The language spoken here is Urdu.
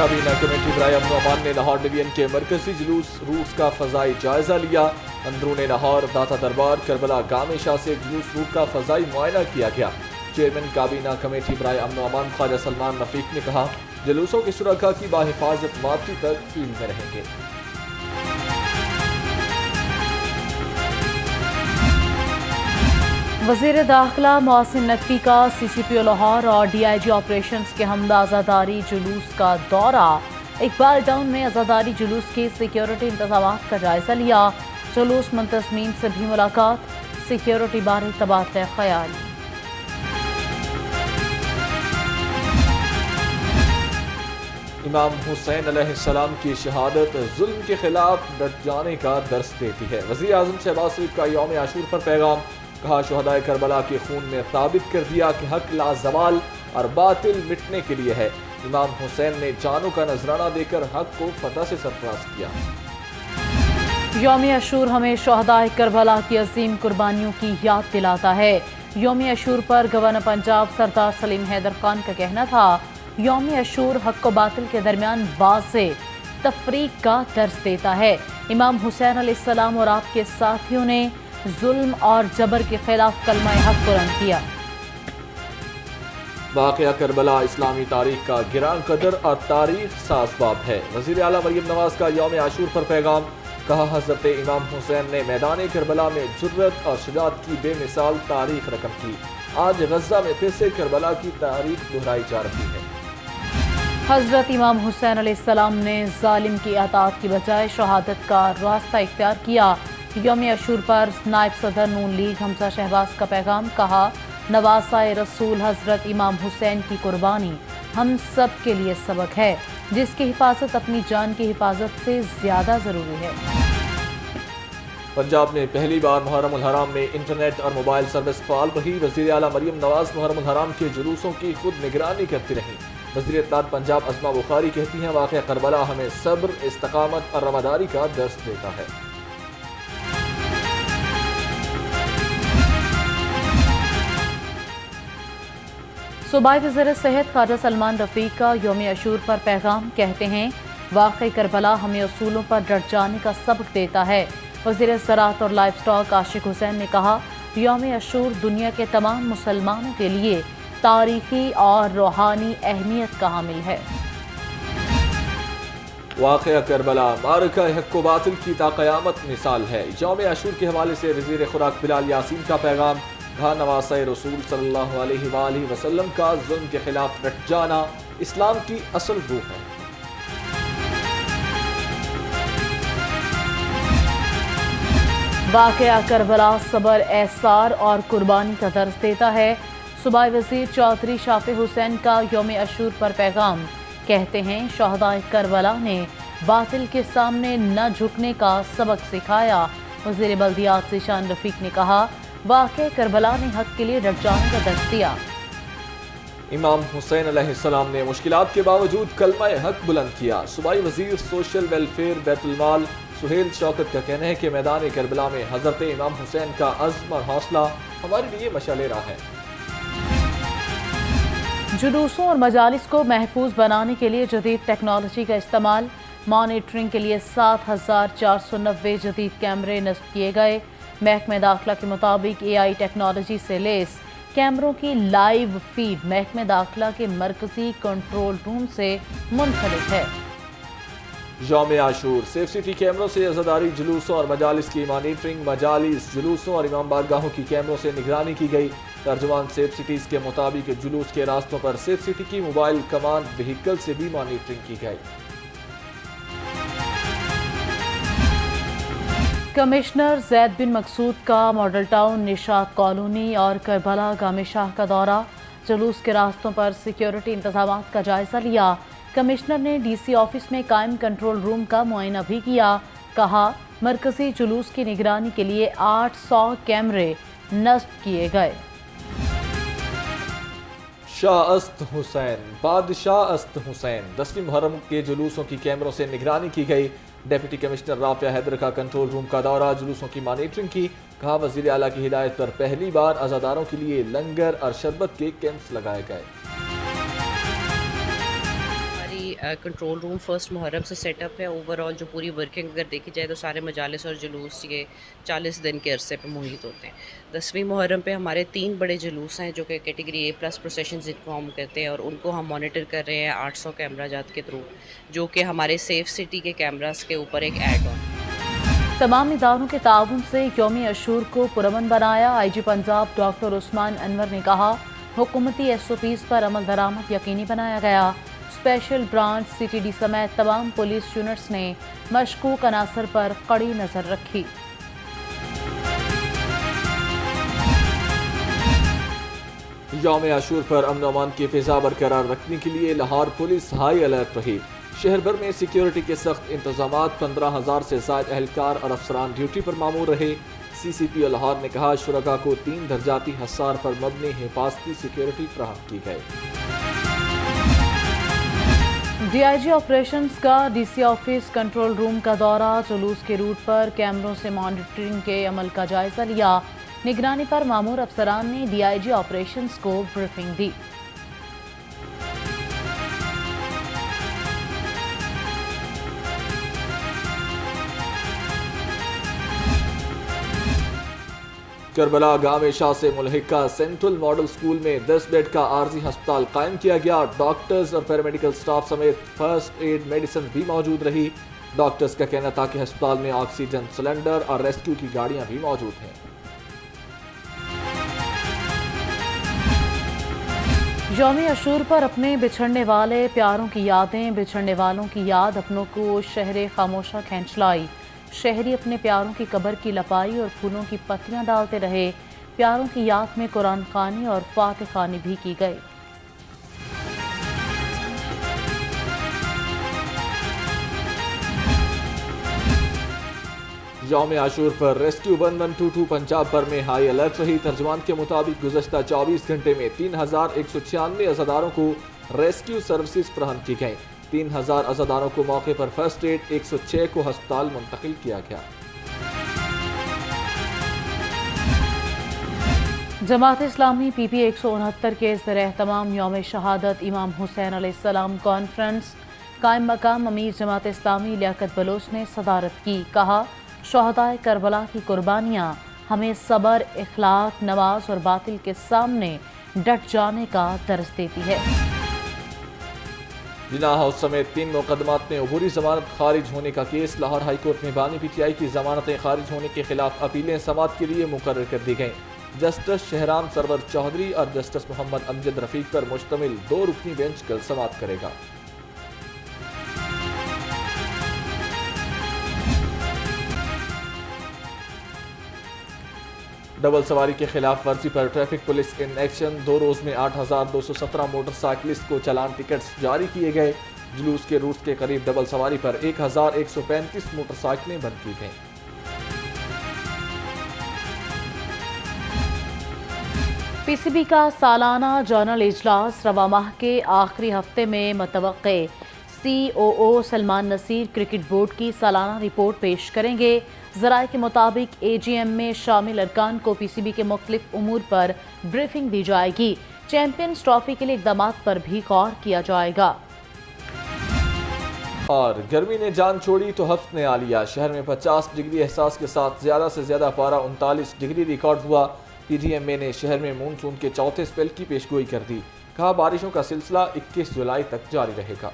کابینہ کمیٹی برائے امن و امان نے لاہور ڈویژن کے مرکزی جلوس روٹس کا فضائی جائزہ لیا۔ اندرون لاہور داتا دربار کربلا گام شاہ سے جلوس روٹ کا فضائی معائنہ کیا گیا۔ چیئرمین کابینہ کمیٹی برائے امن و امان خواجہ سلمان رفیق نے کہا، جلوسوں کے شرکاء کی باحفاظت واپسی تک فیلڈ میں رہیں گے۔ وزیر داخلہ محسن نقوی کا سی سی پی او لاہور اور ڈی آئی جی آپریشنز کے حملہ عزاداری جلوس کا دورہ۔ اقبال ٹاؤن میں عزاداری جلوس کے سیکیورٹی انتظامات کا جائزہ لیا۔ جلوس منتظمین سے بھی ملاقات، سیکیورٹی بارے تبادلہ خیال۔ امام حسین علیہ السلام کی شہادت ظلم کے خلاف ڈٹ جانے کا درس دیتی ہے۔ وزیر اعظم شہباز شریف کا یوم عاشور پر پیغام، کہا شہدائے کربلا کے خون نے ثابت کر دیا کہ حق لازوال اور باطل مٹنے کے لیے ہے۔ امام حسین نے جانوں کا نذرانہ دے کر حق کو فتح سے سرفراز کیا۔ یوم عاشور ہمیں شہدائے کربلا کی عظیم قربانیوں کی یاد دلاتا ہے۔ یوم عاشور پر گورنر پنجاب سردار سلیم حیدر خان کا کہنا تھا، یوم عاشور حق و باطل کے درمیان واضح تفریق کا درس دیتا ہے۔ امام حسین علیہ السلام اور آپ کے ساتھیوں نے ظلم اور جبر کے خلاف کلمہ حق بلند کیا۔ واقعہ کربلا اسلامی تاریخ کا گراں قدر اور تاریخ ساز باب ہے۔ وزیر اعلیٰ مریم نواز کا یوم عاشور پر پیغام، کہا حضرت امام حسین نے میدان کربلا میں جرأت اور شجاعت کی بے مثال تاریخ رقم کی۔ آج غزہ میں پھر سے کربلا کی تاریخ دہرائی جا رہی ہے۔ حضرت امام حسین علیہ السلام نے ظالم کی اطاعت کی بجائے شہادت کا راستہ اختیار کیا۔ یوم عاشور پر نائب صدر نون لیگ حمزہ شہباز کا پیغام، کہا نواسۂ رسول حضرت امام حسین کی قربانی ہم سب کے لیے سبق ہے، جس کی حفاظت اپنی جان کی حفاظت سے زیادہ ضروری ہے۔ پنجاب میں پہلی بار محرم الحرام میں انٹرنیٹ اور موبائل سروس فعال رہی۔ وزیر اعلیٰ مریم نواز محرم الحرام کے جلوسوں کی خود نگرانی کرتی رہیں۔ وزیر اطلاعات پنجاب عظمیٰ بخاری کہتی ہیں، واقعہ کربلا ہمیں صبر، استقامت اور رواداری کا درس دیتا ہے۔ صوبائی وزیر صحت خواجہ سلمان رفیق کا یوم عاشور پر پیغام، کہتے ہیں واقعہ کربلا ہمیں اصولوں پر ڈٹ جانے کا سبق دیتا ہے۔ وزیر زراعت اور لائف سٹاک عاشق حسین نے کہا، یوم عاشور دنیا کے تمام مسلمانوں کے لیے تاریخی اور روحانی اہمیت کا حامل ہے۔ واقعہ کربلا معرکہ حق و باطل کی تا قیامت مثال ہے۔ یوم عاشور کے حوالے سے وزیر خوراک بلال یاسین کا پیغام، کہا نواسۂ رسول صلی اللہ علیہ وآلہ وسلم کا ظلم کے خلاف ڈٹ جانا اسلام کی اصل روح ہے۔ واقعہ کربلا صبر، ایثار اور قربانی کا درس دیتا ہے۔ صوبائی وزیر چودھری شافع حسین کا یوم عاشور پر پیغام، کہتے ہیں شہدائے کربلا نے باطل کے سامنے نہ جھکنے کا سبق سکھایا۔ وزیر بلدیات ذیشان رفیق نے کہا، واقعہ کربلا نے حق کے لیے ڈٹ جانے کا درس دیا۔ امام حسین علیہ السلام نے مشکلات کے باوجود کلمہ حق بلند کیا۔ صوبائی وزیر سوشل ویلفیئر بیت المال سہیل شوکت کا کہنا ہے کہ میدان کربلا میں حضرت امام حسین کا عزم اور حوصلہ ہمارے لیے مشعل راہ ہے۔ جلوسوں اور مجالس کو محفوظ بنانے کے لیے جدید ٹیکنالوجی کا استعمال، مانیٹرنگ کے لیے 7490 جدید کیمرے نصب کیے گئے۔ محکمہ داخلہ کے مطابق اے آئی ٹیکنالوجی سے لیس کیمروں کی لائیو فیڈ محکمہ داخلہ کے مرکزی کنٹرول روم سے منسلک ہے۔ یوم عاشور سیف سٹی کیمروں سے عزاداری جلوسوں اور مجالس کی مانیٹرنگ، مجالس، جلوسوں اور امام بارگاہوں کی کیمروں سے نگرانی کی گئی۔ ترجمان سیف سٹیز کے مطابق جلوس کے راستوں پر سیف سٹی کی موبائل کمانڈ وہیکل سے بھی مانیٹرنگ کی گئی۔ کمشنر زید بن مقصود کا ماڈل ٹاؤن، نشاط کالونی اور کربلا گام شاہ کا دورہ، جلوس کے راستوں پر سیکیورٹی انتظامات کا جائزہ لیا۔ کمشنر نے ڈی سی آفس میں قائم کنٹرول روم کا معائنہ بھی کیا، کہا مرکزی جلوس کی نگرانی کے لیے 800 کیمرے نصب کیے گئے۔ شاہ است حسین، بادشاہ است حسین، 10ویں محرم کے جلوسوں کی کیمروں سے نگرانی کی گئی۔ ڈیپٹی کمشنر رافع حیدر کا کنٹرول روم کا دورہ، جلوسوں کی مانیٹرنگ کی، کہا وزیر اعلیٰ کی ہدایت پر پہلی بار عزاداروں کے لیے لنگر اور شربت کے کیمپس لگائے گئے۔ ہماری کنٹرول روم فرسٹ محرم سے سیٹ اپ ہے. اوور آل جو پوری ورکنگ اگر دیکھی جائے تو سارے مجالس اور جلوس یہ 40 دن کے عرصے پہ محیط ہوتے ہیں. 10ویں محرم پہ ہمارے 3 بڑے جلوس ہیں جو کہ کیٹیگری A+ پروسیشنز انفارم کرتے ہیں, اور ان کو ہم مانیٹر کر رہے ہیں 800 کیمرہ جات کے تھرو, جو کہ ہمارے سیف سٹی کے کیمراز کے اوپر ایک ایڈ آن. تمام اداروں کے تعاون سے یوم عاشور کو پرامن بنایا. IG پنجاب ڈاکٹر عثمان انور نے کہا, حکومتی SOPs پر عمل درآمد یقینی بنایا گیا. اسپیشل برانچ CTD سمیت تمام پولیس یونٹس نے مشکوک عناصر پر کڑی نظر رکھی. یوم عاشور پر امن و امان کی فضا برقرار رکھنے کے لیے لاہور پولیس ہائی الرٹ رہی. شہر بھر میں سیکیورٹی کے سخت انتظامات, 15,000 سے زائد اہلکار اور افسران ڈیوٹی پر مامور رہے. CCPO لاہور نے کہا, شرکاء کو 3 درجاتی حصار پر مبنی حفاظتی سیکیورٹی فراہم کی گئی. DIG آپریشنز کا DC آفس کنٹرول روم کا دورہ, جلوس کے روٹ پر کیمروں سے مانیٹرنگ کے عمل کا جائزہ لیا. نگرانی پر مامور افسران نے DIG آپریشنز کو بریفنگ دی. کربلا گام شاہ سے ملحقہ سینٹرل ماڈل سکول میں 10 بیڈ کا عارضی ہسپتال قائم کیا گیا. ڈاکٹرز اور پیرامیڈیکل سٹاف سمیت فرسٹ ایڈ میڈیسن بھی موجود رہی. ڈاکٹرز کا کہنا تھا کہ ہسپتال میں آکسیجن سلنڈر اور ریسکیو کی گاڑیاں بھی موجود ہیں. یوم عاشور پر اپنے بچھڑنے والے پیاروں کی یادیں, بچھڑنے والوں کی یاد اپنوں کو شہر خاموشہ کھینچ لائی. شہری اپنے پیاروں کی قبر کی لپائی اور پھولوں کی پتیاں ڈالتے رہے. پیاروں کی یاد میں قرآن خوانی اور فاتح خوانی بھی کی گئی. یوم عاشور پر ریسکیو 1122 پنجاب پر میں ہائی الرٹ رہی. ترجمان کے مطابق گزشتہ 24 گھنٹے میں 3,196 عزاداروں کو ریسکیو سروسز فراہم کی گئیں. 3,000 عزاداروں کو موقع پر فرسٹ ایڈ, 106 کو ہسپتال منتقل کیا گیا. جماعت اسلامی PP 169 کے زیر اہتمام یوم شہادت امام حسین علیہ السلام کانفرنس, قائم مقام امیر جماعت اسلامی لیاقت بلوچ نے صدارت کی. کہا, شہدائے کربلا کی قربانیاں ہمیں صبر, اخلاق, نماز اور باطل کے سامنے ڈٹ جانے کا درس دیتی ہے. جناح ہاؤس سمیت 3 مقدمات میں عبوری ضمانت خارج ہونے کا کیس. لاہور ہائی کورٹ میں بانی PTI کی ضمانتیں خارج ہونے کے خلاف اپیلیں سماعت کے لیے مقرر کر دی گئیں. جسٹس شہرام سرور چودھری اور جسٹس محمد امجد رفیق پر مشتمل 2 رکنی بینچ کل سماعت کرے گا. ڈبل سواری کے خلاف ورزی پر ٹریفک پولیس ان ایکشن. 2 روز میں 8,217 موٹر سائیکلسٹ کو چالان ٹکٹس جاری کیے گئے. جلوس کے روٹ کے قریب ڈبل سواری پر 1,135 موٹر سائیکلیں بند کی گئیں. PCB کا سالانہ جنرل اجلاس رواں ماہ کے آخری ہفتے میں متوقع. COO Salman Naseer cricket board کی سالانہ رپورٹ پیش کریں گے. ذرائع کے مطابق AGM میں شامل ارکان کو PCB کے مختلف امور پر بریفنگ دی جائے گی. چیمپئنز ٹرافی کے لیے اقدامات پر بھی غور کیا جائے گا. اور گرمی نے جان چھوڑی تو حبس نے آ لیا. شہر میں 50 ڈگری احساس کے ساتھ زیادہ سے زیادہ پارہ 39 ڈگری ریکارڈ ہوا. PDMA نے شہر میں مون سون کے چوتھے اسپیل کی پیشگوئی کر دی. کہا, بارشوں کا سلسلہ 21 جولائی تک جاری رہے گا.